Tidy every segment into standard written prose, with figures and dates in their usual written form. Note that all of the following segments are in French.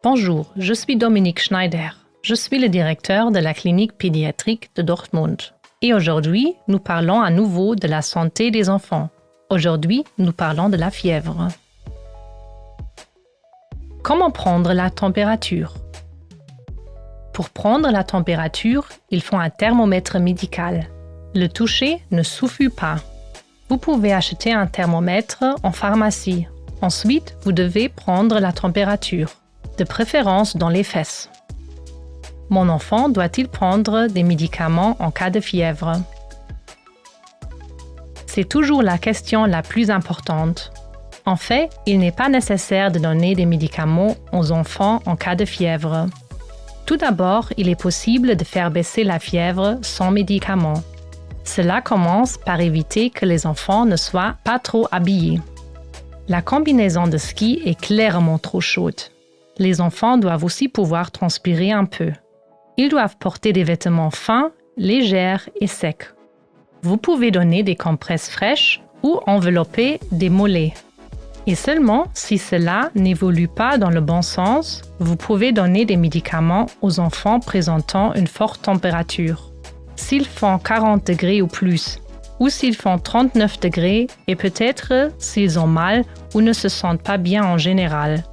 Bonjour, je suis Dominique Schneider. Je suis le directeur de la clinique pédiatrique de Dortmund. Et aujourd'hui, nous parlons à nouveau de la santé des enfants. Aujourd'hui, nous parlons de la fièvre. Comment prendre la température? Pour prendre la température, il faut un thermomètre médical. Le toucher ne suffit pas. Vous pouvez acheter un thermomètre en pharmacie. Ensuite, vous devez prendre la température, de préférence dans les fesses. Mon enfant doit-il prendre des médicaments en cas de fièvre? C'est toujours la question la plus importante. En fait, il n'est pas nécessaire de donner des médicaments aux enfants en cas de fièvre. Tout d'abord, il est possible de faire baisser la fièvre sans médicaments. Cela commence par éviter que les enfants ne soient pas trop habillés. La combinaison de ski est clairement trop chaude. Les enfants doivent aussi pouvoir transpirer un peu. Ils doivent porter des vêtements fins, légers et secs. Vous pouvez donner des compresses fraîches ou envelopper des mollets. Et seulement si cela n'évolue pas dans le bon sens, vous pouvez donner des médicaments aux enfants présentant une forte température. S'ils font 40 degrés ou plus, ou s'ils font 39 degrés et peut-être s'ils ont mal ou ne se sentent pas bien en général,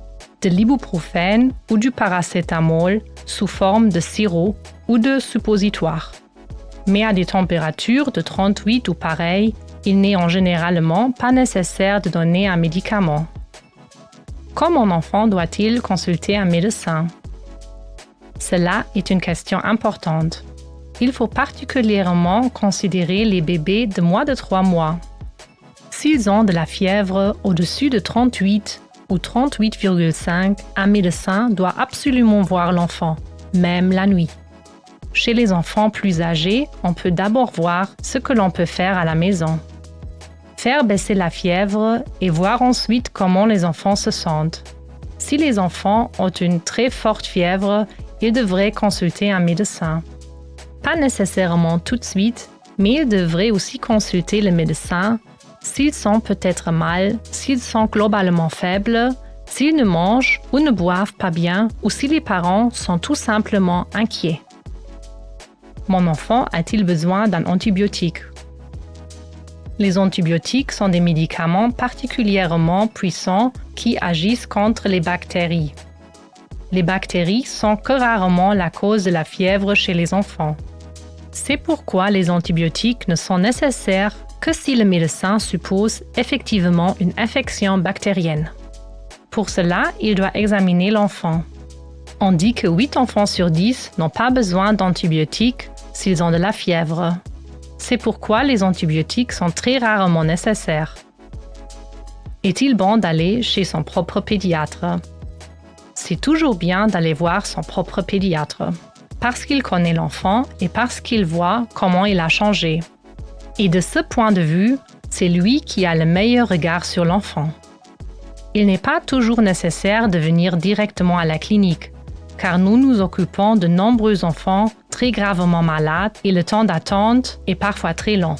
de l'ibuprofène ou du paracétamol sous forme de sirop ou de suppositoire. Mais à des températures de 38 ou pareil, il n'est en généralement pas nécessaire de donner un médicament. Quand mon enfant doit-il consulter un médecin? Cela est une question importante. Il faut particulièrement considérer les bébés de moins de 3 mois. S'ils ont de la fièvre au-dessus de 38 ou 38,5, un médecin doit absolument voir l'enfant, même la nuit. Chez les enfants plus âgés, on peut d'abord voir ce que l'on peut faire à la maison. Faire baisser la fièvre et voir ensuite comment les enfants se sentent. Si les enfants ont une très forte fièvre, ils devraient consulter un médecin. Pas nécessairement tout de suite, mais ils devraient aussi consulter le médecin s'ils sont peut-être mal, s'ils sont globalement faibles, s'ils ne mangent ou ne boivent pas bien ou si les parents sont tout simplement inquiets. Mon enfant a-t-il besoin d'un antibiotique? Les antibiotiques sont des médicaments particulièrement puissants qui agissent contre les bactéries. Les bactéries sont que rarement la cause de la fièvre chez les enfants. C'est pourquoi les antibiotiques ne sont nécessaires que si le médecin suppose effectivement une infection bactérienne. Pour cela, il doit examiner l'enfant. On dit que 8 enfants sur 10 n'ont pas besoin d'antibiotiques s'ils ont de la fièvre. C'est pourquoi les antibiotiques sont très rarement nécessaires. Est-il bon d'aller chez son propre pédiatre? C'est toujours bien d'aller voir son propre pédiatre, parce qu'il connaît l'enfant et parce qu'il voit comment il a changé. Et de ce point de vue, c'est lui qui a le meilleur regard sur l'enfant. Il n'est pas toujours nécessaire de venir directement à la clinique, car nous nous occupons de nombreux enfants très gravement malades et le temps d'attente est parfois très long.